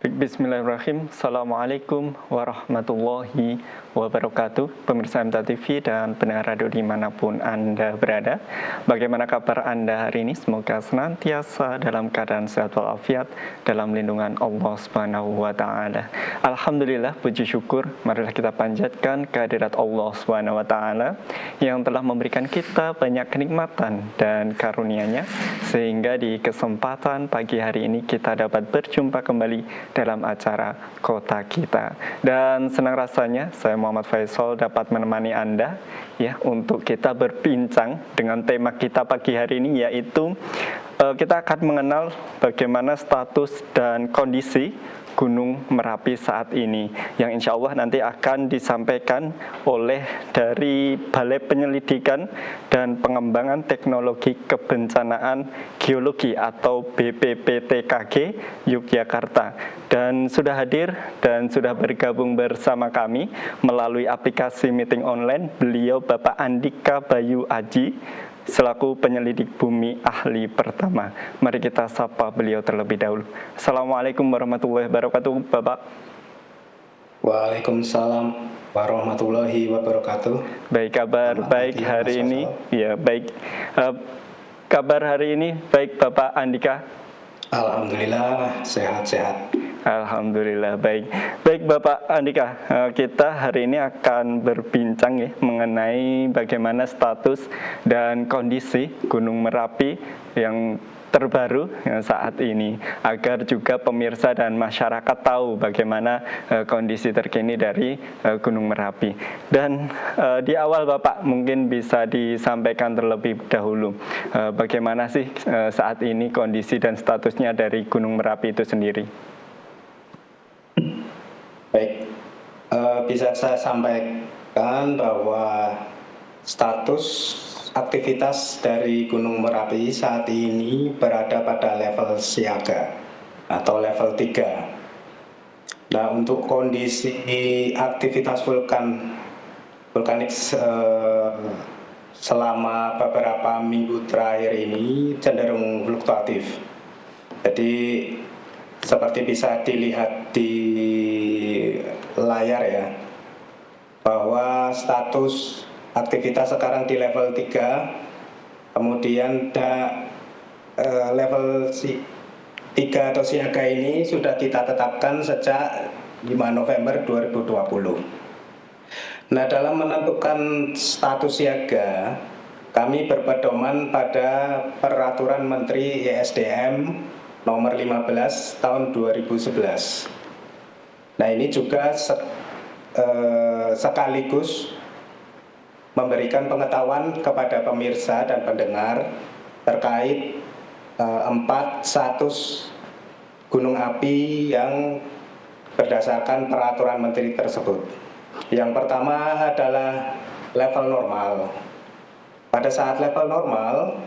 Bismillahirrahmanirrahim. Assalamualaikum warahmatullahi wabarakatuh. Pemirsa MTA TV dan pendengar radio dimanapun Anda berada. Bagaimana kabar Anda hari ini? Semoga senantiasa dalam keadaan sehat walafiat dalam lindungan Allah Subhanahu wa Ta'ala. Alhamdulillah, puji syukur. Marilah kita panjatkan kehadirat Allah Subhanahu wa Ta'ala yang telah memberikan kita banyak kenikmatan dan karunia-Nya, sehingga di kesempatan pagi hari ini kita dapat berjumpa kembali dalam acara Kota Kita. Dan senang rasanya saya Muhammad Faisal dapat menemani Anda ya untuk kita berbincang dengan tema kita pagi hari ini, yaitu kita akan mengenal bagaimana status dan kondisi Gunung Merapi saat ini, yang insya Allah nanti akan disampaikan oleh dari Balai Penyelidikan dan Pengembangan Teknologi Kebencanaan Geologi atau BPPTKG Yogyakarta. Dan sudah hadir dan sudah bergabung bersama kami melalui aplikasi meeting online beliau Bapak Andika Bayu Aji selaku penyelidik bumi ahli pertama. Mari kita sapa beliau terlebih dahulu. Assalamualaikum warahmatullahi wabarakatuh, Bapak. Waalaikumsalam warahmatullahi wabarakatuh. Baik, kabar baik hari ini. Ya, baik. Kabar hari ini baik, Bapak Andika? Alhamdulillah sehat-sehat. Alhamdulillah baik. Baik Bapak Andika, kita hari ini akan berbincang ya mengenai bagaimana status dan kondisi Gunung Merapi yang terbaru saat ini, agar juga pemirsa dan masyarakat tahu bagaimana kondisi terkini dari Gunung Merapi. Dan di awal Bapak mungkin bisa disampaikan terlebih dahulu bagaimana sih saat ini kondisi dan statusnya dari Gunung Merapi itu sendiri. Baik, bisa saya sampaikan bahwa status aktivitas dari Gunung Merapi saat ini berada pada level siaga atau level 3. Nah, untuk kondisi aktivitas vulkanik selama beberapa minggu terakhir ini cenderung fluktuatif. Jadi seperti bisa dilihat di layar ya, bahwa status aktivitas sekarang di level 3, kemudian level 3 atau siaga ini sudah kita tetapkan sejak 5 November 2020. Nah, dalam menentukan status siaga, kami berpedoman pada Peraturan Menteri ESDM nomor 15 tahun 2011. Nah, ini juga sekaligus memberikan pengetahuan kepada pemirsa dan pendengar terkait 4 status gunung api yang berdasarkan peraturan menteri tersebut. Yang pertama adalah level normal. Pada saat level normal,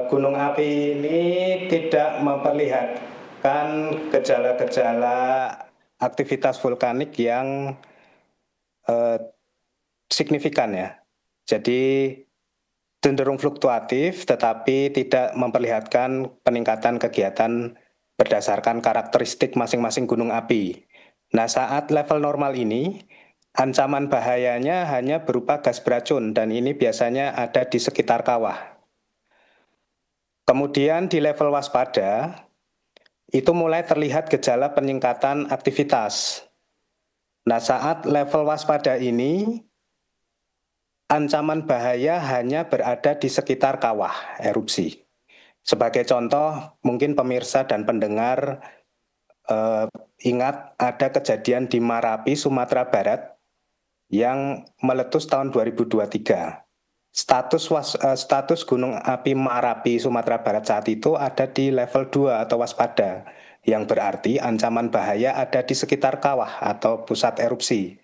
gunung api ini tidak memperlihatkan gejala-gejala aktivitas vulkanik yang signifikan ya. Jadi cenderung fluktuatif tetapi tidak memperlihatkan peningkatan kegiatan berdasarkan karakteristik masing-masing gunung api. Nah, saat level normal ini ancaman bahayanya hanya berupa gas beracun dan ini biasanya ada di sekitar kawah. Kemudian di level waspada, itu mulai terlihat gejala peningkatan aktivitas. Nah, saat level waspada ini, ancaman bahaya hanya berada di sekitar kawah erupsi. Sebagai contoh, mungkin pemirsa dan pendengar ingat ada kejadian di Marapi, Sumatera Barat, yang meletus tahun 2023. Status gunung api Marapi Sumatera Barat saat itu ada di level 2 atau waspada, yang berarti ancaman bahaya ada di sekitar kawah atau pusat erupsi.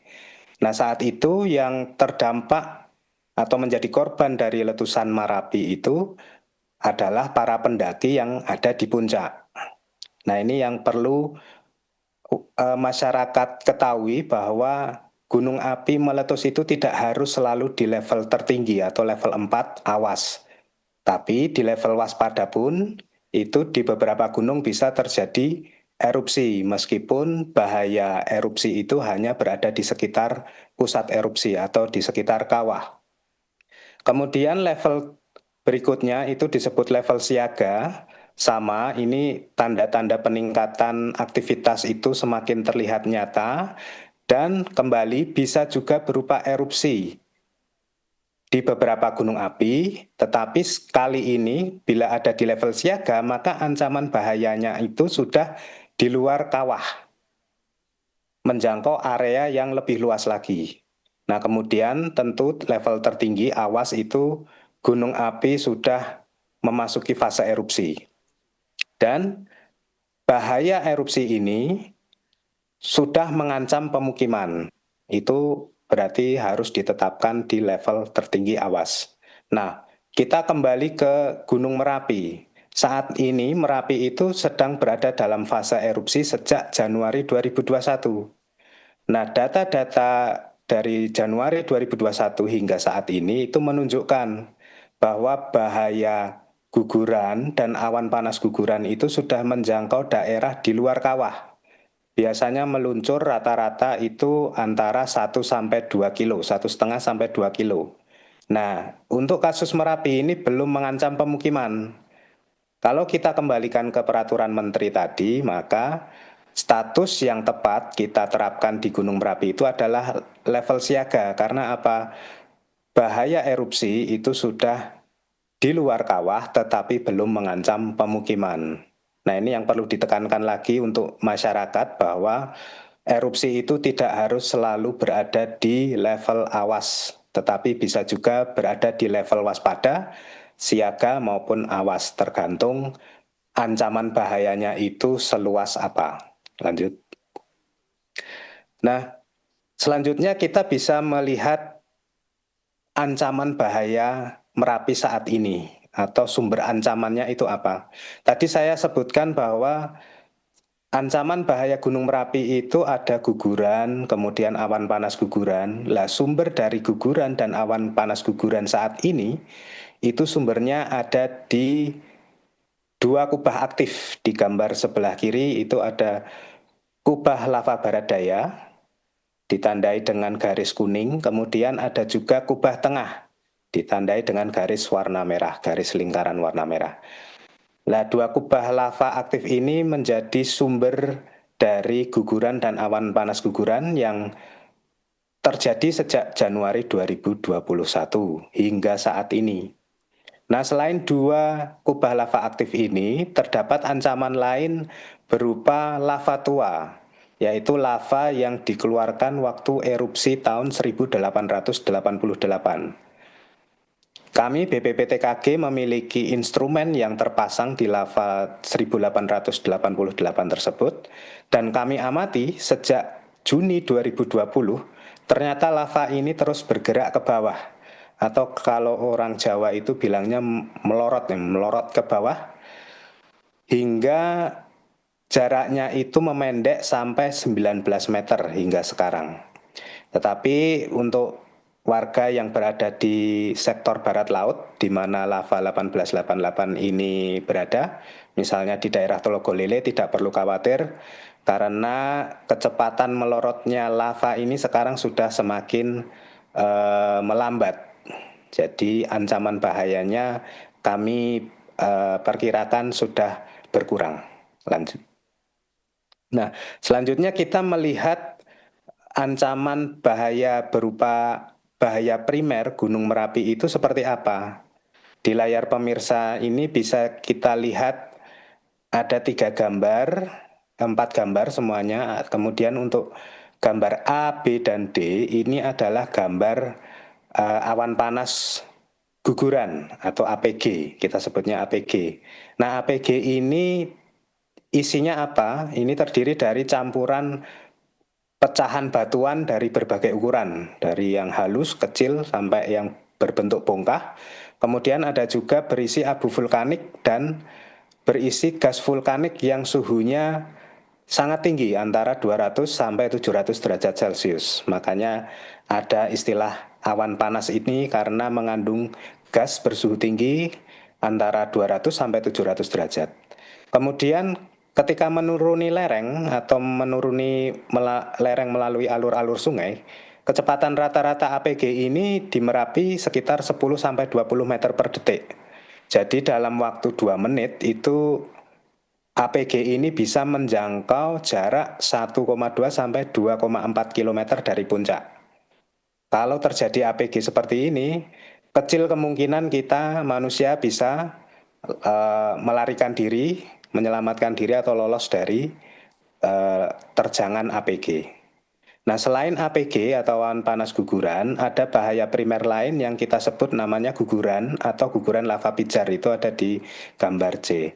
Nah, saat itu yang terdampak atau menjadi korban dari letusan Marapi itu adalah para pendaki yang ada di puncak. Nah, ini yang perlu masyarakat ketahui, bahwa gunung api meletus itu tidak harus selalu di level tertinggi atau level 4 awas. Tapi di level waspada pun itu di beberapa gunung bisa terjadi erupsi, meskipun bahaya erupsi itu hanya berada di sekitar pusat erupsi atau di sekitar kawah. Kemudian level berikutnya itu disebut level siaga. Sama, ini tanda-tanda peningkatan aktivitas itu semakin terlihat nyata dan kembali bisa juga berupa erupsi di beberapa gunung api, tetapi kali ini bila ada di level siaga, maka ancaman bahayanya itu sudah di luar kawah, menjangkau area yang lebih luas lagi. Nah, kemudian tentu level tertinggi awas itu gunung api sudah memasuki fase erupsi. Dan bahaya erupsi ini sudah mengancam pemukiman. Itu berarti harus ditetapkan di level tertinggi awas. Nah, kita kembali ke Gunung Merapi. Saat ini Merapi itu sedang berada dalam fase erupsi sejak Januari 2021. Nah, data-data dari Januari 2021 hingga saat ini itu menunjukkan bahwa bahaya guguran dan awan panas guguran itu sudah menjangkau daerah di luar kawah. Biasanya meluncur rata-rata itu antara 1 sampai 2 kilo, 1,5 sampai 2 kilo. Nah, untuk kasus Merapi ini belum mengancam pemukiman. Kalau kita kembalikan ke peraturan menteri tadi, maka status yang tepat kita terapkan di Gunung Merapi itu adalah level siaga. Karena apa? Bahaya erupsi itu sudah di luar kawah tetapi belum mengancam pemukiman. Nah, ini yang perlu ditekankan lagi untuk masyarakat bahwa erupsi itu tidak harus selalu berada di level awas, tetapi bisa juga berada di level waspada, siaga maupun awas, tergantung ancaman bahayanya itu seluas apa. Lanjut. Nah, selanjutnya kita bisa melihat ancaman bahaya Merapi saat ini atau sumber ancamannya itu apa. Tadi saya sebutkan bahwa ancaman bahaya Gunung Merapi itu ada guguran, kemudian awan panas guguran. Lah, sumber dari guguran dan awan panas guguran saat ini itu sumbernya ada di dua kubah aktif. Di gambar sebelah kiri itu ada kubah lava barat daya ditandai dengan garis kuning, kemudian ada juga kubah tengah ditandai dengan garis warna merah, garis lingkaran warna merah. Nah, dua kubah lava aktif ini menjadi sumber dari guguran dan awan panas guguran yang terjadi sejak Januari 2021 hingga saat ini. Nah, selain dua kubah lava aktif ini, terdapat ancaman lain berupa lava tua, yaitu lava yang dikeluarkan waktu erupsi tahun 1888. Kami BPPTKG memiliki instrumen yang terpasang di lava 1888 tersebut, dan kami amati sejak Juni 2020, ternyata lava ini terus bergerak ke bawah, atau kalau orang Jawa itu bilangnya melorot ke bawah, hingga jaraknya itu memendek sampai 19 meter hingga sekarang. Tetapi untuk warga yang berada di sektor barat laut, di mana lava 1888 ini berada, misalnya di daerah Tologolele, tidak perlu khawatir, karena kecepatan melorotnya lava ini sekarang sudah semakin melambat. Jadi ancaman bahayanya kami perkirakan sudah berkurang. Lanjut. Nah, selanjutnya kita melihat ancaman bahaya berupa bahaya primer Gunung Merapi itu seperti apa. Di layar pemirsa ini bisa kita lihat ada 3 gambar, 4 gambar semuanya. Kemudian untuk gambar A, B, dan D ini adalah gambar awan panas guguran atau APG, kita sebutnya APG. Nah, APG ini isinya apa? Ini terdiri dari campuran pecahan batuan dari berbagai ukuran, dari yang halus, kecil, sampai yang berbentuk bongkah. Kemudian ada juga berisi abu vulkanik dan berisi gas vulkanik yang suhunya sangat tinggi, antara 200 sampai 700 derajat Celcius. Makanya ada istilah awan panas ini karena mengandung gas bersuhu tinggi antara 200 sampai 700 derajat. Kemudian ketika menuruni lereng atau menuruni lereng melalui alur-alur sungai, kecepatan rata-rata APG ini di Merapi sekitar 10-20 meter per detik. Jadi dalam waktu 2 menit itu APG ini bisa menjangkau jarak 1,2 sampai 2,4 km dari puncak. Kalau terjadi APG seperti ini, kecil kemungkinan kita manusia bisa melarikan diri, menyelamatkan diri atau lolos dari terjangan APG. Nah, selain APG atau awan panas guguran, ada bahaya primer lain yang kita sebut namanya guguran atau guguran lava pijar. Itu ada di gambar C.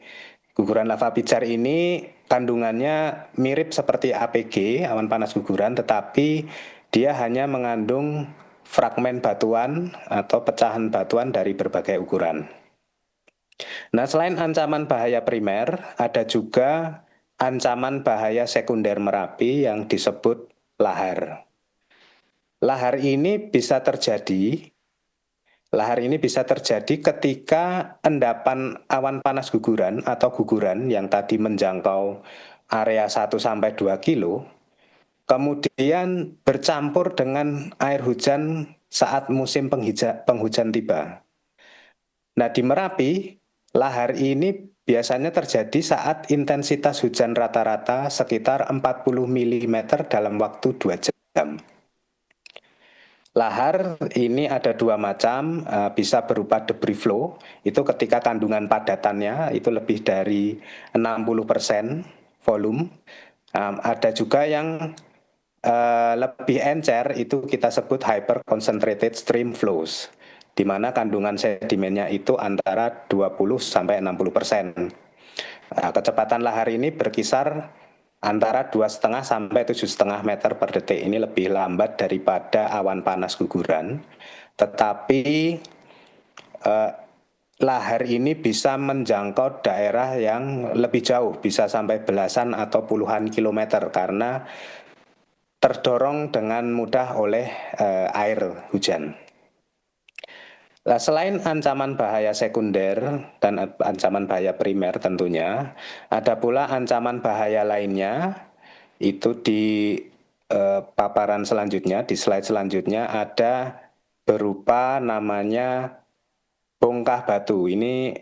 Guguran lava pijar ini kandungannya mirip seperti APG, awan panas guguran, tetapi dia hanya mengandung fragmen batuan atau pecahan batuan dari berbagai ukuran. Nah, selain ancaman bahaya primer, ada juga ancaman bahaya sekunder Merapi yang disebut lahar. Lahar ini bisa terjadi ketika endapan awan panas guguran atau guguran yang tadi menjangkau area 1-2 kilo, kemudian bercampur dengan air hujan saat musim penghujan tiba. Nah, di Merapi, lahar ini biasanya terjadi saat intensitas hujan rata-rata sekitar 40 mm dalam waktu 2 jam. Lahar ini ada dua macam, bisa berupa debris flow, itu ketika kandungan padatannya itu lebih dari 60% volume. Ada juga yang lebih encer, itu kita sebut hyper concentrated stream flows, di mana kandungan sedimennya itu antara 20 sampai 60%. Kecepatan lahar ini berkisar antara 2,5 sampai 7,5 meter per detik. Ini lebih lambat daripada awan panas guguran, tetapi lahar ini bisa menjangkau daerah yang lebih jauh, bisa sampai belasan atau puluhan kilometer karena terdorong dengan mudah oleh air hujan. Nah, selain ancaman bahaya sekunder dan ancaman bahaya primer tentunya, ada pula ancaman bahaya lainnya. Itu di paparan selanjutnya, di slide selanjutnya ada berupa namanya bongkah batu. Ini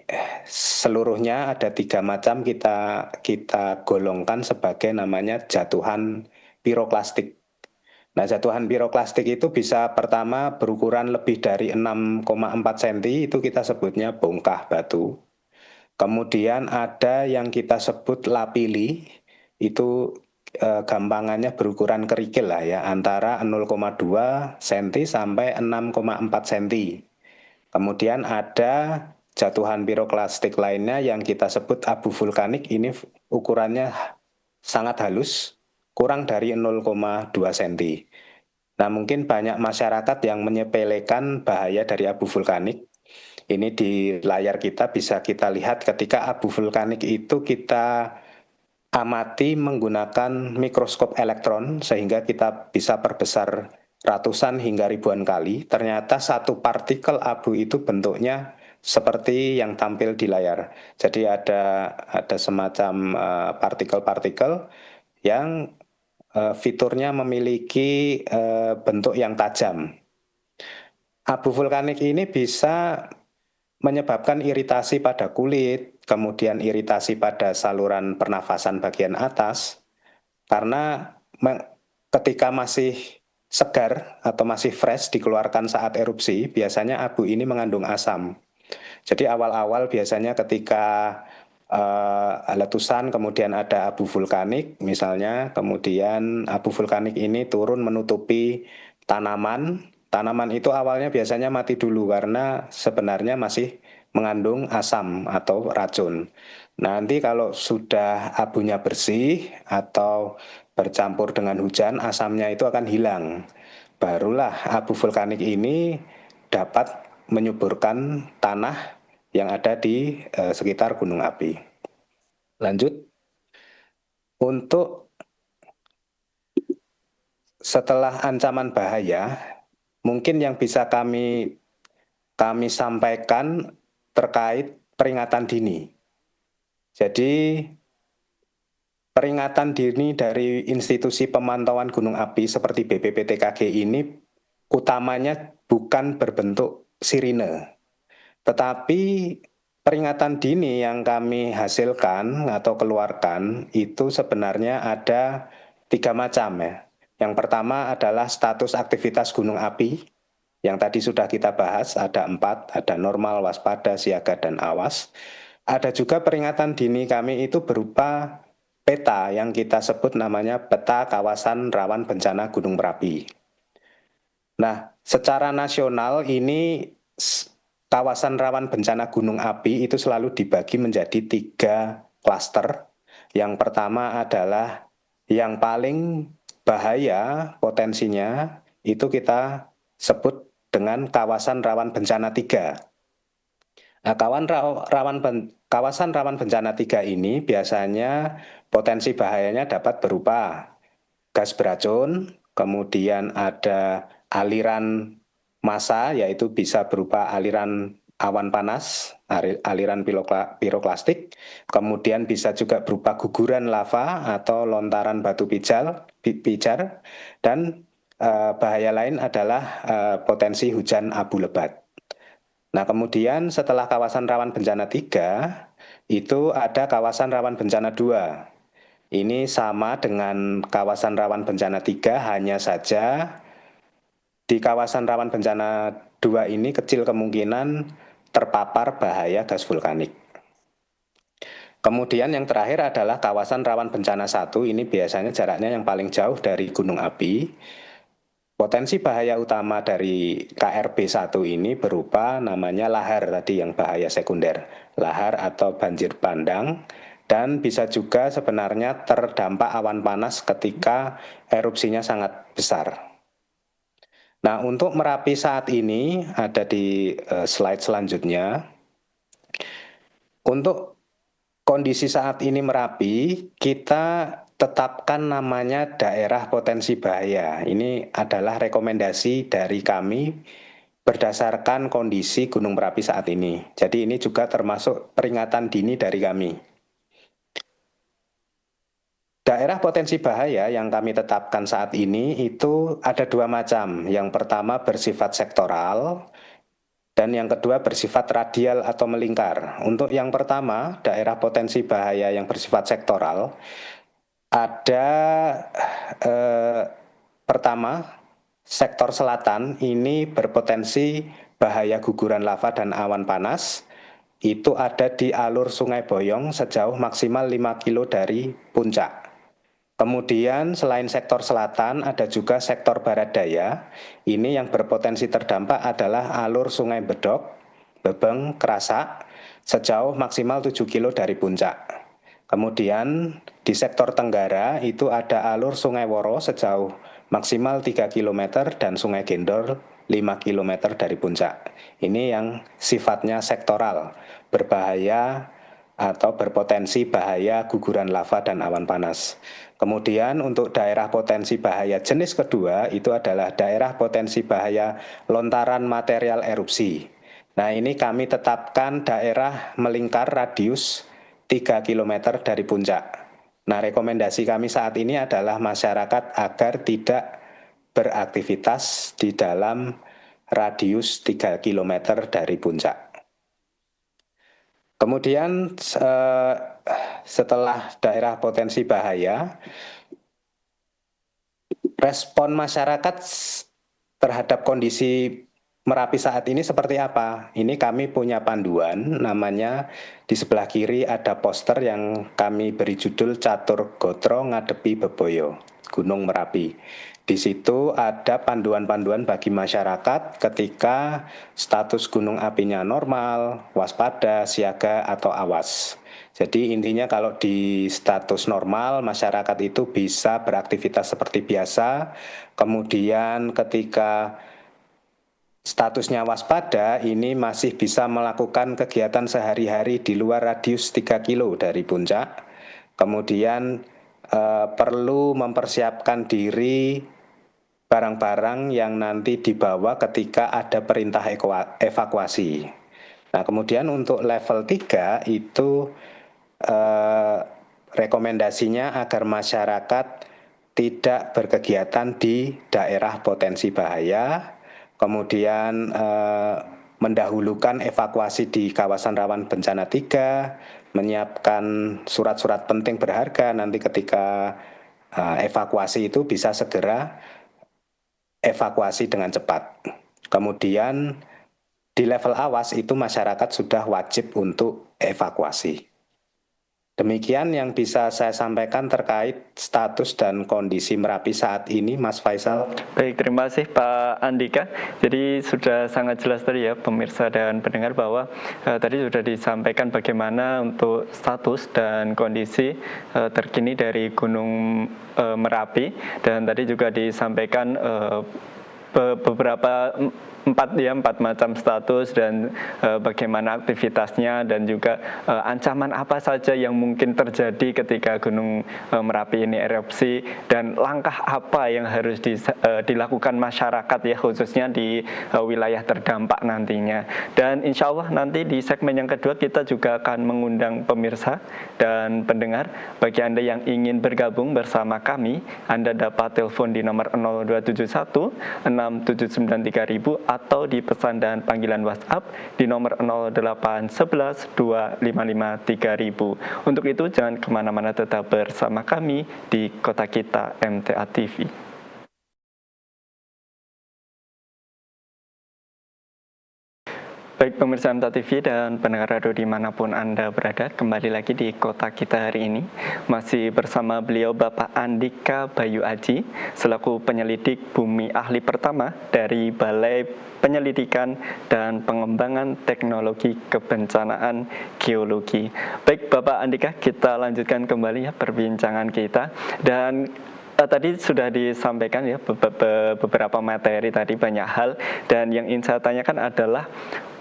seluruhnya ada 3 macam, kita golongkan sebagai namanya jatuhan piroklastik. Nah, jatuhan piroklastik itu bisa pertama berukuran lebih dari 6,4 cm, itu kita sebutnya bongkah batu. Kemudian ada yang kita sebut lapili, itu gampangannya berukuran kerikil lah ya, antara 0,2 cm sampai 6,4 cm. Kemudian ada jatuhan piroklastik lainnya yang kita sebut abu vulkanik, ini ukurannya sangat halus, kurang dari 0,2 cm. Nah, mungkin banyak masyarakat yang menyepelekan bahaya dari abu vulkanik. Ini di layar kita bisa kita lihat ketika abu vulkanik itu kita amati menggunakan mikroskop elektron sehingga kita bisa perbesar ratusan hingga ribuan kali. Ternyata satu partikel abu itu bentuknya seperti yang tampil di layar. Jadi ada semacam partikel-partikel yang fiturnya memiliki bentuk yang tajam. Abu vulkanik ini bisa menyebabkan iritasi pada kulit, kemudian iritasi pada saluran pernafasan bagian atas, karena ketika masih segar atau masih fresh dikeluarkan saat erupsi, biasanya abu ini mengandung asam. Jadi awal-awal biasanya ketika letusan kemudian ada abu vulkanik misalnya, kemudian abu vulkanik ini turun menutupi tanaman. Tanaman itu awalnya biasanya mati dulu karena sebenarnya masih mengandung asam atau racun. Nanti kalau sudah abunya bersih atau bercampur dengan hujan, asamnya itu akan hilang. Barulah abu vulkanik ini dapat menyuburkan tanah yang ada di sekitar gunung api. Lanjut, untuk setelah ancaman bahaya, mungkin yang bisa kami sampaikan terkait peringatan dini. Jadi peringatan dini dari institusi pemantauan gunung api seperti BPPTKG ini utamanya bukan berbentuk sirine, tetapi peringatan dini yang kami hasilkan atau keluarkan itu sebenarnya ada 3 macam ya. Yang pertama adalah status aktivitas gunung api, yang tadi sudah kita bahas, ada 4, ada normal, waspada, siaga, dan awas. Ada juga peringatan dini kami itu berupa peta yang kita sebut namanya peta kawasan rawan bencana Gunung Merapi. Nah, secara nasional ini kawasan rawan bencana gunung api itu selalu dibagi menjadi 3 klaster. Yang pertama adalah yang paling bahaya potensinya itu kita sebut dengan kawasan rawan bencana 3. Nah, kawasan rawan bencana 3 ini biasanya potensi bahayanya dapat berupa gas beracun, kemudian ada aliran massa, yaitu bisa berupa aliran awan panas, aliran piroklastik, kemudian bisa juga berupa guguran lava atau lontaran batu pijar, dan bahaya lain adalah potensi hujan abu lebat. Nah, kemudian setelah kawasan rawan bencana 3, itu ada kawasan rawan bencana 2. Ini sama dengan kawasan rawan bencana 3, hanya saja di kawasan rawan bencana 2 ini kecil kemungkinan terpapar bahaya gas vulkanik. Kemudian yang terakhir adalah kawasan rawan bencana 1, ini biasanya jaraknya yang paling jauh dari gunung api. Potensi bahaya utama dari KRB 1 ini berupa namanya lahar tadi yang bahaya sekunder, lahar atau banjir bandang, dan bisa juga sebenarnya terdampak awan panas ketika erupsinya sangat besar. Nah, untuk Merapi saat ini ada di slide selanjutnya. Untuk kondisi saat ini Merapi, kita tetapkan namanya daerah potensi bahaya. Ini adalah rekomendasi dari kami berdasarkan kondisi Gunung Merapi saat ini. Jadi ini juga termasuk peringatan dini dari kami. Daerah potensi bahaya yang kami tetapkan saat ini itu ada 2 macam. Yang pertama bersifat sektoral, dan yang kedua bersifat radial atau melingkar. Untuk yang pertama, daerah potensi bahaya yang bersifat sektoral, ada pertama, sektor selatan ini berpotensi bahaya guguran lava dan awan panas. Itu ada di alur Sungai Boyong sejauh maksimal 5 kilo dari puncak. Kemudian selain sektor selatan ada juga sektor barat daya. Ini yang berpotensi terdampak adalah alur Sungai Bedok, Bebeng, Kerasak sejauh maksimal 7 kilo dari puncak. Kemudian di sektor tenggara itu ada alur Sungai Woro sejauh maksimal 3 km dan Sungai Gendor 5 km dari puncak. Ini yang sifatnya sektoral, berbahaya atau berpotensi bahaya guguran lava dan awan panas. Kemudian untuk daerah potensi bahaya jenis kedua itu adalah daerah potensi bahaya lontaran material erupsi. Nah, ini kami tetapkan daerah melingkar radius 3 km dari puncak. Nah, rekomendasi kami saat ini adalah masyarakat agar tidak beraktivitas di dalam radius 3 km dari puncak. Kemudian setelah daerah potensi bahaya, respon masyarakat terhadap kondisi Merapi saat ini seperti apa? Ini kami punya panduan, namanya di sebelah kiri ada poster yang kami beri judul Catur Gotro Ngadepi Beboyo, Gunung Merapi. Di situ ada panduan-panduan bagi masyarakat ketika status gunung apinya normal, waspada, siaga, atau awas. Jadi intinya kalau di status normal, masyarakat itu bisa beraktivitas seperti biasa. Kemudian ketika statusnya waspada, ini masih bisa melakukan kegiatan sehari-hari di luar radius 3 kilo dari puncak. Kemudian perlu mempersiapkan diri barang-barang yang nanti dibawa ketika ada perintah evakuasi. Nah, kemudian untuk level 3 itu rekomendasinya agar masyarakat tidak berkegiatan di daerah potensi bahaya, kemudian mendahulukan evakuasi di kawasan rawan bencana 3, menyiapkan surat-surat penting berharga nanti ketika evakuasi itu bisa segera evakuasi dengan cepat. Kemudian di level awas itu masyarakat sudah wajib untuk evakuasi. Demikian yang bisa saya sampaikan terkait status dan kondisi Merapi saat ini, Mas Faisal. Baik, terima kasih Pak Andika. Jadi sudah sangat jelas tadi ya pemirsa dan pendengar bahwa tadi sudah disampaikan bagaimana untuk status dan kondisi terkini dari Gunung Merapi, dan tadi juga disampaikan beberapa empat macam status dan bagaimana aktivitasnya, dan juga ancaman apa saja yang mungkin terjadi ketika Gunung Merapi ini erupsi, dan langkah apa yang harus dilakukan masyarakat ya, khususnya di wilayah terdampak nantinya. Dan insya Allah nanti di segmen yang kedua kita juga akan mengundang pemirsa dan pendengar. Bagi Anda yang ingin bergabung bersama kami, Anda dapat telepon di nomor 0271 679 3000 atau di pesan dan panggilan WhatsApp di nomor 0811 255 3000. Untuk itu jangan kemana-mana, tetap bersama kami di Kota Kita MTA TV. Baik pemirsa MTA TV dan pendengar radio dimanapun Anda berada, kembali lagi di Kota Kita hari ini. Masih bersama beliau Bapak Andika Bayu Aji, selaku penyelidik bumi ahli pertama dari Balai Penyelidikan dan Pengembangan Teknologi Kebencanaan Geologi. Baik Bapak Andika, kita lanjutkan kembali ya perbincangan kita. Dan tadi sudah disampaikan ya beberapa materi tadi, banyak hal, dan yang ingin saya tanyakan adalah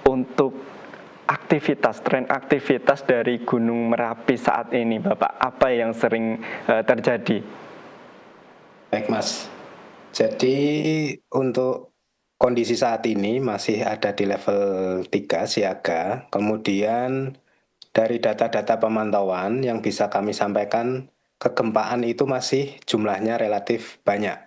untuk tren aktivitas dari Gunung Merapi saat ini, Bapak, apa yang sering terjadi? Baik Mas, jadi untuk kondisi saat ini masih ada di level 3 siaga, kemudian dari data-data pemantauan yang bisa kami sampaikan, kegempaan itu masih jumlahnya relatif banyak.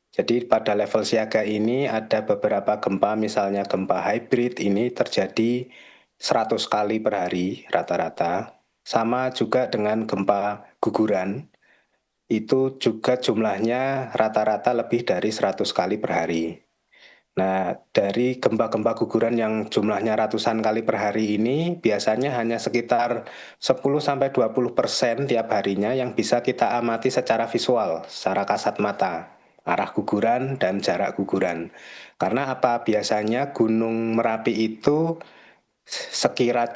Jadi pada level siaga ini ada beberapa gempa, misalnya gempa hybrid ini terjadi 100 kali per hari rata-rata. Sama juga dengan gempa guguran, itu juga jumlahnya rata-rata lebih dari 100 kali per hari. Nah, dari gempa-gempa guguran yang jumlahnya ratusan kali per hari ini, biasanya hanya sekitar 10-20% tiap harinya yang bisa kita amati secara visual, secara kasat mata, arah guguran dan jarak guguran. Karena apa? Biasanya Gunung Merapi itu sekira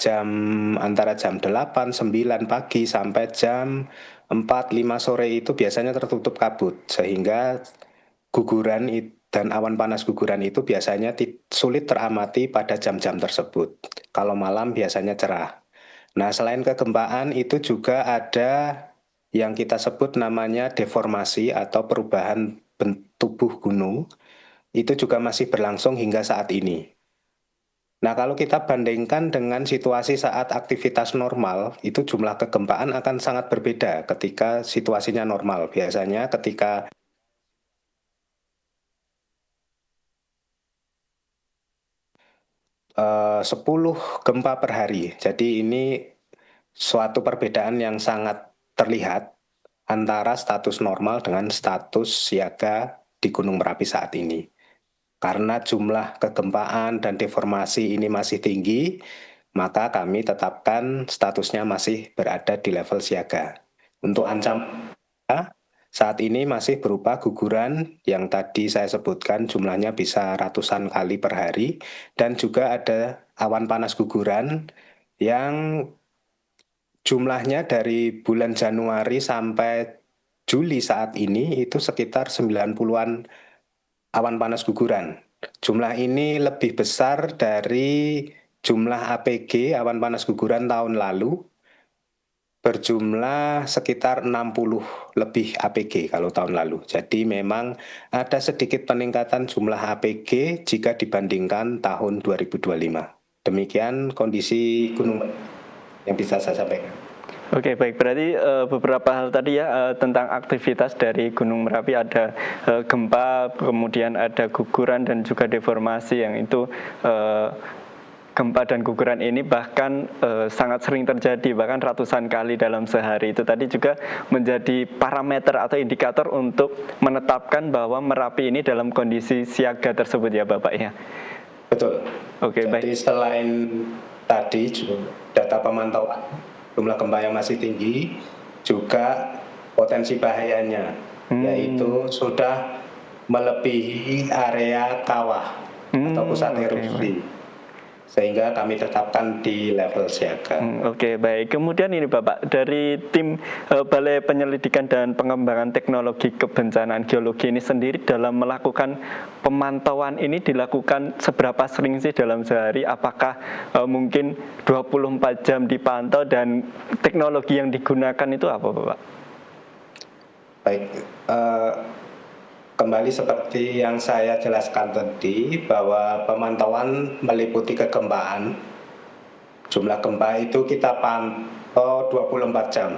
antara jam 8, 9 pagi sampai jam 4, 5 sore itu biasanya tertutup kabut, sehingga guguran dan awan panas guguran itu biasanya sulit teramati pada jam-jam tersebut. Kalau malam biasanya cerah. Nah, selain kegempaan itu juga ada yang kita sebut namanya deformasi atau perubahan tubuh gunung. Itu juga masih berlangsung hingga saat ini. Nah, kalau kita bandingkan dengan situasi saat aktivitas normal, itu jumlah kegempaan akan sangat berbeda ketika situasinya normal. Biasanya ketika 10 gempa per hari. Jadi ini suatu perbedaan yang sangat terlihat antara status normal dengan status siaga di Gunung Merapi saat ini. Karena jumlah kegempaan dan deformasi ini masih tinggi, maka kami tetapkan statusnya masih berada di level siaga. Untuk ancaman saat ini masih berupa guguran yang tadi saya sebutkan jumlahnya bisa ratusan kali per hari, dan juga ada awan panas guguran yang jumlahnya dari bulan Januari sampai Juli saat ini itu sekitar 90-an awan panas guguran. Jumlah ini lebih besar dari jumlah APG awan panas guguran tahun lalu, berjumlah sekitar 60 lebih APG kalau tahun lalu. Jadi memang ada sedikit peningkatan jumlah APG jika dibandingkan tahun 2025. Demikian kondisi gunung yang bisa saya sampaikan. Oke, baik. Berarti beberapa hal tadi ya tentang aktivitas dari Gunung Merapi, ada gempa, kemudian ada guguran dan juga deformasi yang itu gempa dan guguran ini bahkan sangat sering terjadi, bahkan ratusan kali dalam sehari. Itu tadi juga menjadi parameter atau indikator untuk menetapkan bahwa Merapi ini dalam kondisi siaga tersebut ya Bapak ya. Betul. Oke, Jadi baik. selain tadi data pemantauan jumlah gempa yang masih tinggi, juga potensi bahayanya, yaitu sudah melebihi area kawah atau pusat Oke, erupsi, sehingga kami tetapkan di level siaga. Oke, baik. Kemudian ini Bapak, dari tim Balai Penyelidikan dan Pengembangan Teknologi Kebencanaan Geologi ini sendiri dalam melakukan pemantauan ini dilakukan seberapa sering sih dalam sehari? Apakah mungkin 24 jam dipantau dan teknologi yang digunakan itu apa Bapak? Baik, kembali seperti yang saya jelaskan tadi, bahwa pemantauan meliputi kegempaan. Jumlah gempa itu kita pantau 24 jam.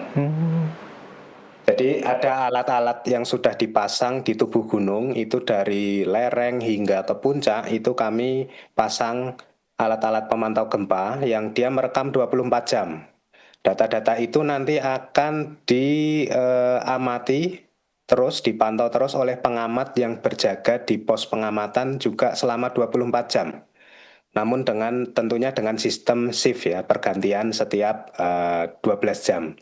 Jadi ada alat-alat yang sudah dipasang di tubuh gunung, itu dari lereng hingga ke puncak, itu kami pasang alat-alat pemantau gempa yang dia merekam 24 jam. Data-data itu nanti akan diamati terus, dipantau terus oleh pengamat yang berjaga di pos pengamatan juga selama 24 jam. Namun tentunya dengan sistem shift ya, pergantian setiap 12 jam.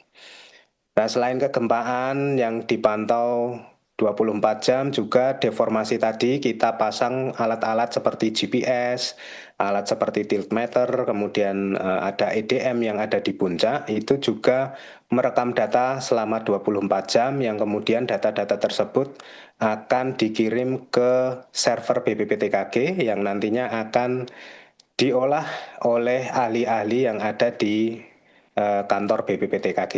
Nah, selain kegempaan yang dipantau 24 jam, juga deformasi tadi kita pasang alat-alat seperti GPS, alat seperti tiltmeter, kemudian ada EDM yang ada di puncak, itu juga merekam data selama 24 jam, yang kemudian data-data tersebut akan dikirim ke server BPPTKG yang nantinya akan diolah oleh ahli-ahli yang ada di kantor BPPTKG.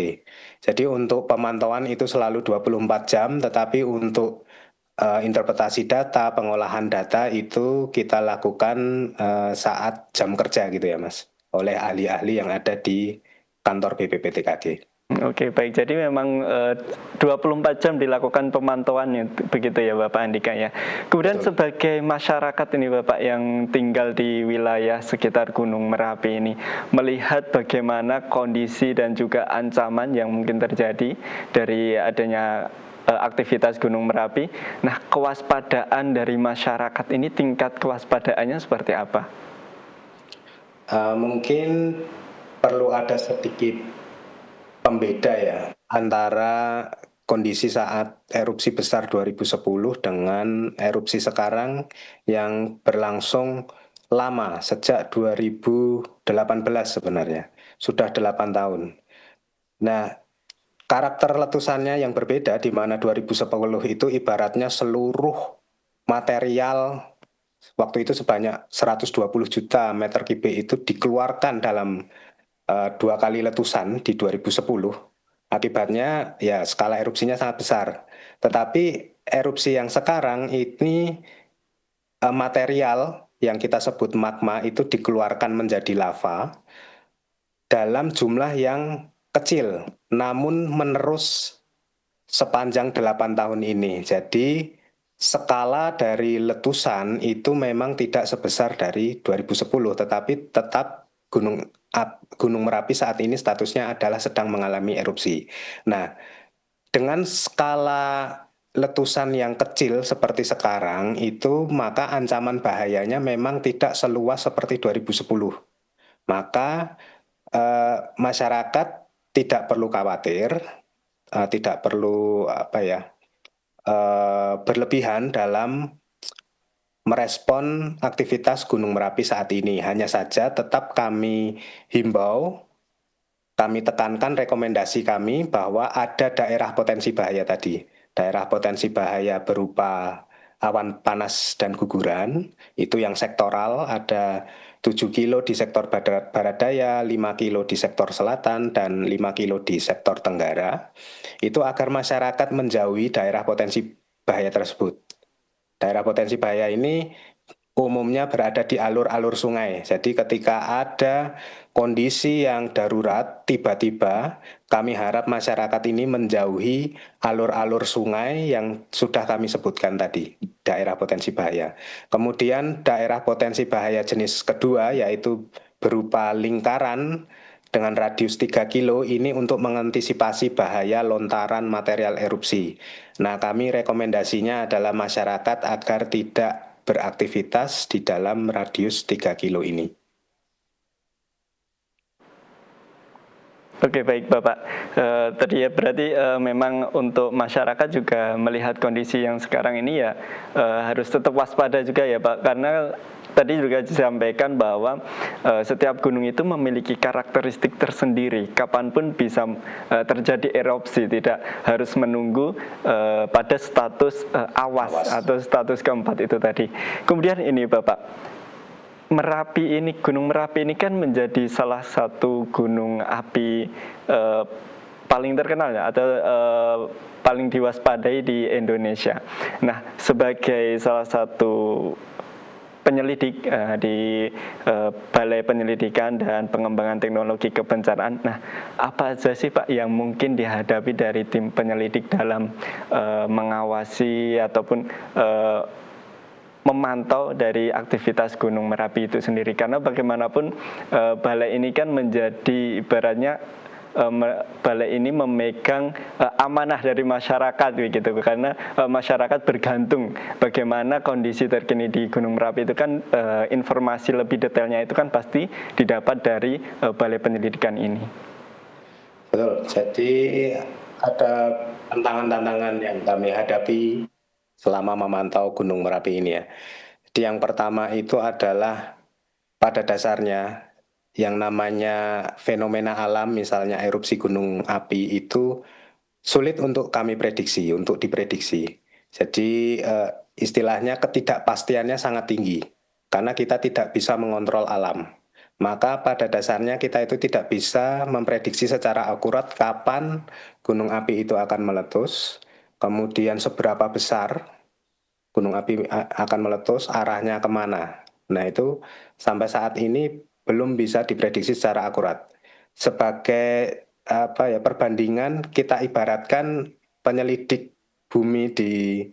Jadi untuk pemantauan itu selalu 24 jam, tetapi untuk interpretasi data, pengolahan data itu kita lakukan saat jam kerja gitu ya Mas, oleh ahli-ahli yang ada di kantor BPPTKG. Oke, baik. Jadi memang 24 jam dilakukan pemantauannya, begitu ya Bapak Andika ya. Kemudian Betul. sebagai masyarakat ini Bapak yang tinggal di wilayah sekitar Gunung Merapi ini, melihat bagaimana kondisi dan juga ancaman yang mungkin terjadi dari adanya aktivitas Gunung Merapi. Nah, kewaspadaan dari masyarakat ini, tingkat kewaspadaannya seperti apa? Mungkin perlu ada sedikit pembeda ya antara kondisi saat erupsi besar 2010 dengan erupsi sekarang yang berlangsung lama sejak 2018 sebenarnya, sudah 8 tahun. Nah, karakter letusannya yang berbeda, di mana 2010 itu ibaratnya seluruh material waktu itu sebanyak 120 juta meter kubik itu dikeluarkan dalam 2 kali letusan di 2010. Akibatnya ya skala erupsinya sangat besar. Tetapi erupsi yang sekarang ini material yang kita sebut magma itu dikeluarkan menjadi lava dalam jumlah yang kecil, namun menerus sepanjang 8 tahun ini. Jadi skala dari letusan itu memang tidak sebesar dari 2010, tetapi tetap Gunung Merapi saat ini statusnya adalah sedang mengalami erupsi. Nah, dengan skala letusan yang kecil seperti sekarang itu, maka ancaman bahayanya memang tidak seluas seperti 2010. Maka masyarakat tidak perlu khawatir, tidak perlu berlebihan dalam merespon aktivitas Gunung Merapi saat ini. Hanya saja tetap kami himbau, kami tekankan rekomendasi kami bahwa ada daerah potensi bahaya tadi. Daerah potensi bahaya berupa awan panas dan guguran, itu yang sektoral, ada 7 kilo di sektor barat daya, 5 kilo di sektor selatan, dan 5 kilo di sektor tenggara. Itu agar masyarakat menjauhi daerah potensi bahaya tersebut. Daerah potensi bahaya ini umumnya berada di alur-alur sungai. Jadi ketika ada kondisi yang darurat, tiba-tiba kami harap masyarakat ini menjauhi alur-alur sungai yang sudah kami sebutkan tadi, daerah potensi bahaya. Kemudian daerah potensi bahaya jenis kedua yaitu berupa lingkaran dengan radius 3 kilo ini untuk mengantisipasi bahaya lontaran material erupsi. Nah, kami rekomendasinya adalah masyarakat agar tidak beraktivitas di dalam radius 3 kilo ini. Oke, baik Bapak. Tadi ya berarti memang untuk masyarakat juga melihat kondisi yang sekarang ini ya harus tetap waspada juga ya Pak, karena tadi juga disampaikan bahwa setiap gunung itu memiliki karakteristik tersendiri. Kapanpun bisa terjadi erupsi, tidak harus menunggu pada status awas atau status keempat itu tadi. Kemudian ini Bapak, Merapi ini, Gunung Merapi ini kan menjadi salah satu gunung api paling terkenal ya, atau paling diwaspadai di Indonesia. Nah, sebagai salah satu penyelidik di Balai Penyelidikan dan Pengembangan Teknologi Kebencanaan. Nah, apa aja sih Pak yang mungkin dihadapi dari tim penyelidik dalam mengawasi ataupun memantau dari aktivitas Gunung Merapi itu sendiri, karena bagaimanapun balai ini kan menjadi ibaratnya balai ini memegang amanah dari masyarakat begitu, karena masyarakat bergantung bagaimana kondisi terkini di Gunung Merapi itu kan informasi lebih detailnya itu kan pasti didapat dari Balai Penyelidikan ini. Betul, jadi ada tantangan-tantangan yang kami hadapi selama memantau Gunung Merapi ini ya. Jadi yang pertama itu adalah pada dasarnya yang namanya fenomena alam, misalnya erupsi gunung api itu sulit untuk kami prediksi, untuk diprediksi. Jadi istilahnya ketidakpastiannya sangat tinggi karena kita tidak bisa mengontrol alam. Maka pada dasarnya kita itu tidak bisa memprediksi secara akurat kapan gunung api itu akan meletus, kemudian seberapa besar gunung api akan meletus, arahnya kemana. Nah itu sampai saat ini belum bisa diprediksi secara akurat. Sebagai perbandingan, kita ibaratkan penyelidik bumi di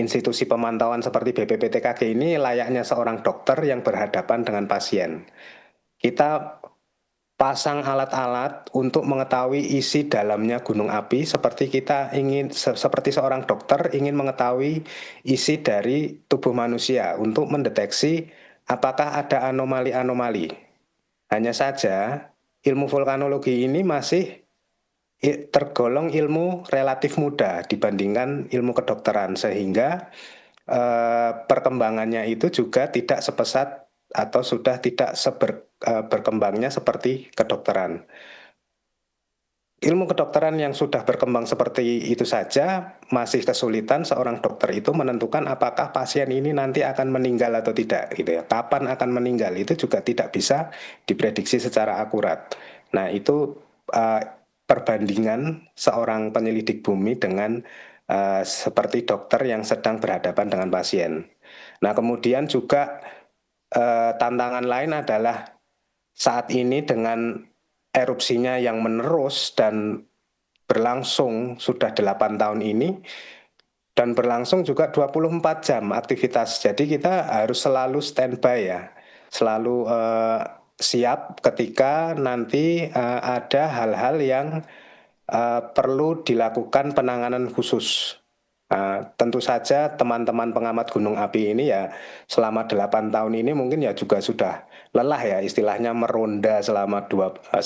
institusi pemantauan seperti BPPTKG ini layaknya seorang dokter yang berhadapan dengan pasien. Kita pasang alat-alat untuk mengetahui isi dalamnya gunung api seperti kita ingin seperti seorang dokter ingin mengetahui isi dari tubuh manusia untuk mendeteksi apakah ada anomali-anomali. Hanya saja ilmu vulkanologi ini masih tergolong ilmu relatif muda dibandingkan ilmu kedokteran sehingga perkembangannya itu juga tidak sepesat atau sudah tidak berkembangnya seperti kedokteran. Ilmu kedokteran yang sudah berkembang seperti itu saja masih kesulitan seorang dokter itu menentukan apakah pasien ini nanti akan meninggal atau tidak gitu ya. Kapan akan meninggal itu juga tidak bisa diprediksi secara akurat. Nah, itu perbandingan seorang penyelidik bumi dengan seperti dokter yang sedang berhadapan dengan pasien. Nah, kemudian juga tantangan lain adalah saat ini dengan erupsinya yang menerus dan berlangsung sudah 8 tahun ini dan berlangsung juga 24 jam aktivitas. Jadi kita harus selalu standby ya, selalu siap ketika nanti ada hal-hal yang perlu dilakukan penanganan khusus. Tentu saja teman-teman pengamat gunung api ini ya selama 8 tahun ini mungkin ya juga sudah lelah ya istilahnya meronda selama 8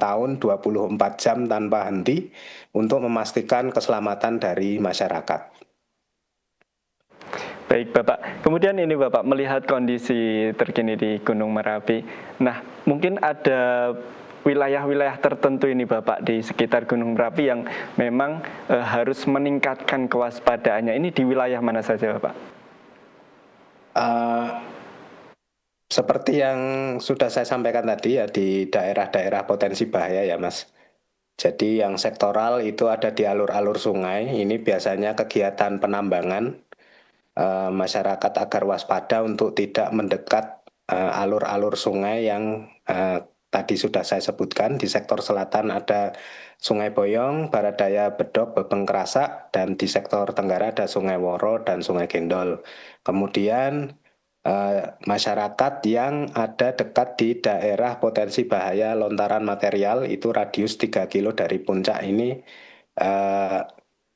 tahun 24 jam tanpa henti untuk memastikan keselamatan dari masyarakat. Baik Bapak, kemudian ini Bapak melihat kondisi terkini di Gunung Merapi. Nah, mungkin ada wilayah-wilayah tertentu ini Bapak di sekitar Gunung Merapi yang memang harus meningkatkan kewaspadaannya. Ini di wilayah mana saja Bapak? Seperti yang sudah saya sampaikan tadi ya di daerah-daerah potensi bahaya ya Mas. Jadi yang sektoral itu ada di alur-alur sungai, ini biasanya kegiatan penambangan masyarakat agar waspada untuk tidak mendekat alur-alur sungai yang tadi sudah saya sebutkan. Di sektor selatan ada Sungai Boyong, barat daya Bedok, Bebeng Kerasak, dan di sektor tenggara ada Sungai Woro dan Sungai Gendol. Kemudian masyarakat yang ada dekat di daerah potensi bahaya lontaran material itu radius 3 kilo dari puncak ini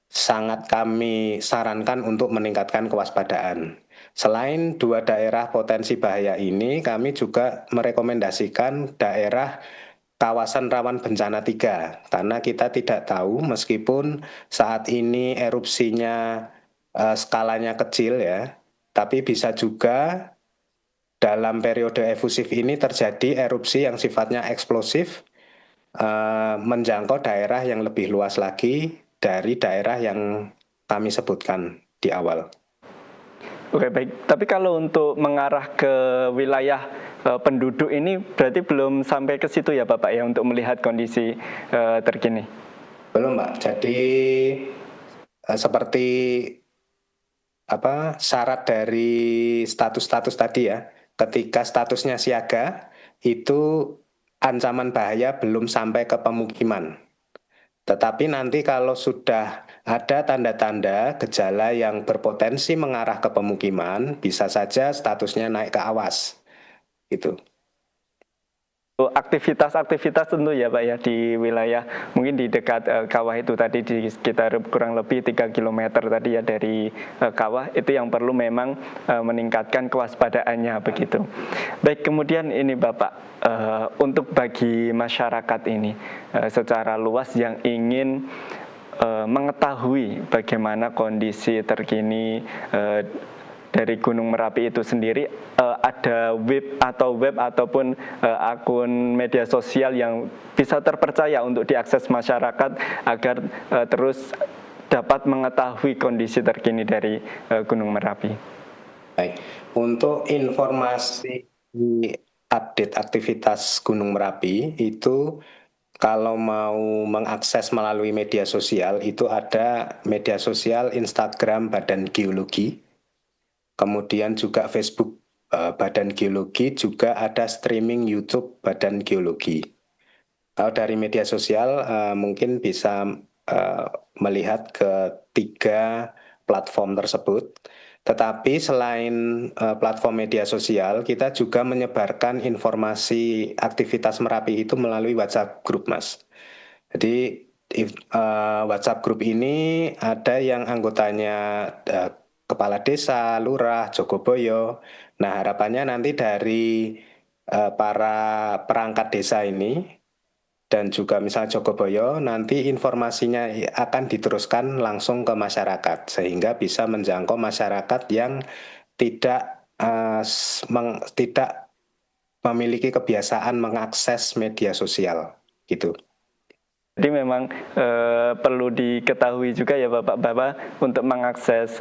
sangat kami sarankan untuk meningkatkan kewaspadaan. Selain dua daerah potensi bahaya ini, kami juga merekomendasikan daerah kawasan rawan bencana 3, karena kita tidak tahu meskipun saat ini erupsinya skalanya kecil ya, tapi bisa juga dalam periode efusif ini terjadi erupsi yang sifatnya eksplosif menjangkau daerah yang lebih luas lagi dari daerah yang kami sebutkan di awal. Oke, baik. Tapi kalau untuk mengarah ke wilayah penduduk ini berarti belum sampai ke situ ya Bapak ya untuk melihat kondisi terkini? Belum, Mbak. Jadi seperti syarat dari status-status tadi ya, ketika statusnya siaga itu ancaman bahaya belum sampai ke pemukiman. Tetapi nanti kalau sudah ada tanda-tanda gejala yang berpotensi mengarah ke pemukiman, bisa saja statusnya naik ke awas. Gitu. Aktivitas-aktivitas tentu ya Pak ya di wilayah mungkin di dekat kawah itu tadi di sekitar kurang lebih 3 km tadi ya dari kawah itu yang perlu memang meningkatkan kewaspadaannya begitu. Baik, kemudian ini Bapak untuk bagi masyarakat ini secara luas yang ingin mengetahui bagaimana kondisi terkini dari Gunung Merapi itu sendiri, ada web ataupun akun media sosial yang bisa terpercaya untuk diakses masyarakat agar terus dapat mengetahui kondisi terkini dari Gunung Merapi. Baik, untuk informasi update aktivitas Gunung Merapi itu kalau mau mengakses melalui media sosial itu ada media sosial Instagram Badan Geologi. Kemudian juga Facebook Badan Geologi, juga ada streaming YouTube Badan Geologi. Kalau dari media sosial mungkin bisa melihat ketiga platform tersebut. Tetapi selain platform media sosial, kita juga menyebarkan informasi aktivitas Merapi itu melalui WhatsApp group, Mas. Jadi WhatsApp group ini ada yang anggotanya kepala desa, lurah, Jogoboyo. Nah, harapannya nanti dari para perangkat desa ini dan juga misalnya Jogoboyo, nanti informasinya akan diteruskan langsung ke masyarakat sehingga bisa menjangkau masyarakat yang tidak memiliki kebiasaan mengakses media sosial, gitu. Jadi memang perlu diketahui juga ya Bapak-Bapak untuk mengakses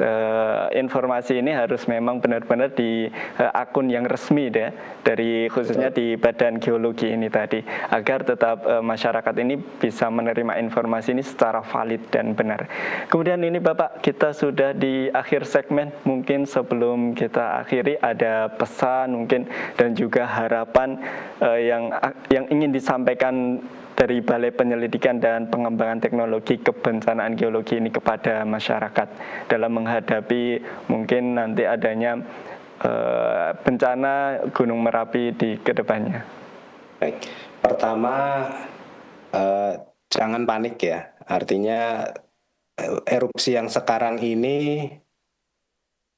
informasi ini harus memang benar-benar di akun yang resmi deh, dari khususnya di Badan Geologi ini tadi, agar tetap masyarakat ini bisa menerima informasi ini secara valid dan benar. Kemudian ini Bapak, kita sudah di akhir segmen, mungkin sebelum kita akhiri ada pesan mungkin dan juga harapan yang ingin disampaikan dari Balai Penyelidikan dan Pengembangan Teknologi Kebencanaan Geologi ini kepada masyarakat dalam menghadapi mungkin nanti adanya bencana Gunung Merapi di kedepannya. Baik, pertama jangan panik ya, artinya erupsi yang sekarang ini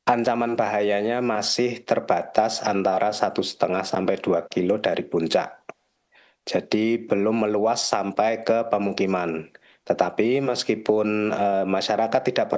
ancaman bahayanya masih terbatas antara 1,5 sampai 2 kilo dari puncak. Jadi belum meluas sampai ke pemukiman. Tetapi meskipun masyarakat tidak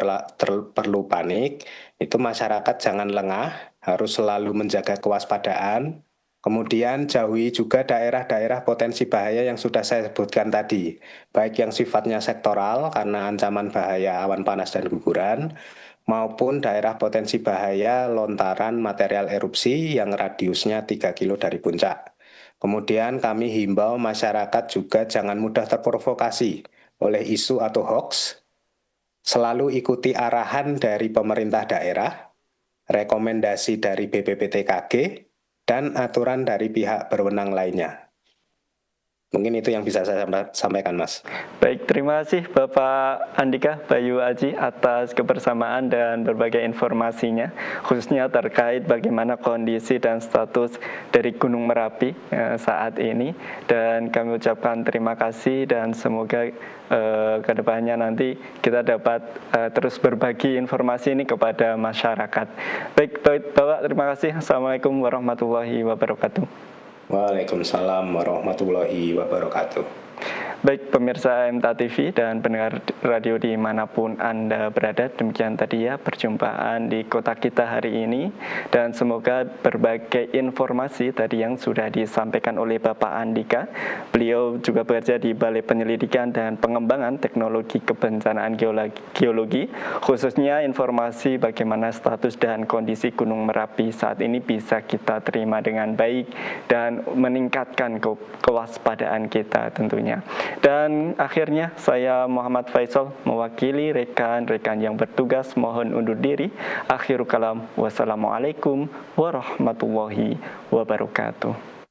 perlu panik, itu masyarakat jangan lengah, harus selalu menjaga kewaspadaan. Kemudian jauhi juga daerah-daerah potensi bahaya yang sudah saya sebutkan tadi, baik yang sifatnya sektoral karena ancaman bahaya awan panas dan guguran, maupun daerah potensi bahaya lontaran material erupsi yang radiusnya 3 kilo dari puncak. Kemudian kami himbau masyarakat juga jangan mudah terprovokasi oleh isu atau hoax, selalu ikuti arahan dari pemerintah daerah, rekomendasi dari BPPTKG, dan aturan dari pihak berwenang lainnya. Mungkin itu yang bisa saya sampaikan, Mas. Baik, terima kasih Bapak Andika Bayu Aji atas kebersamaan dan berbagai informasinya, khususnya terkait bagaimana kondisi dan status dari Gunung Merapi saat ini. Dan kami ucapkan terima kasih dan semoga kedepannya nanti kita dapat terus berbagi informasi ini kepada masyarakat. Baik, Bapak, terima kasih. Assalamualaikum warahmatullahi wabarakatuh. Waalaikumsalam warahmatullahi wabarakatuh. Baik pemirsa MTA TV dan pendengar radio dimanapun Anda berada, demikian tadi ya perjumpaan di kota kita hari ini. Dan semoga berbagai informasi tadi yang sudah disampaikan oleh Bapak Andika, beliau juga bekerja di Balai Penyelidikan dan Pengembangan Teknologi Kebencanaan Geologi, khususnya informasi bagaimana status dan kondisi Gunung Merapi saat ini bisa kita terima dengan baik dan meningkatkan kewaspadaan kita tentunya. Dan akhirnya saya Muhammad Faisal mewakili rekan-rekan yang bertugas mohon undur diri. Akhirul kalam, wassalamualaikum warahmatullahi wabarakatuh.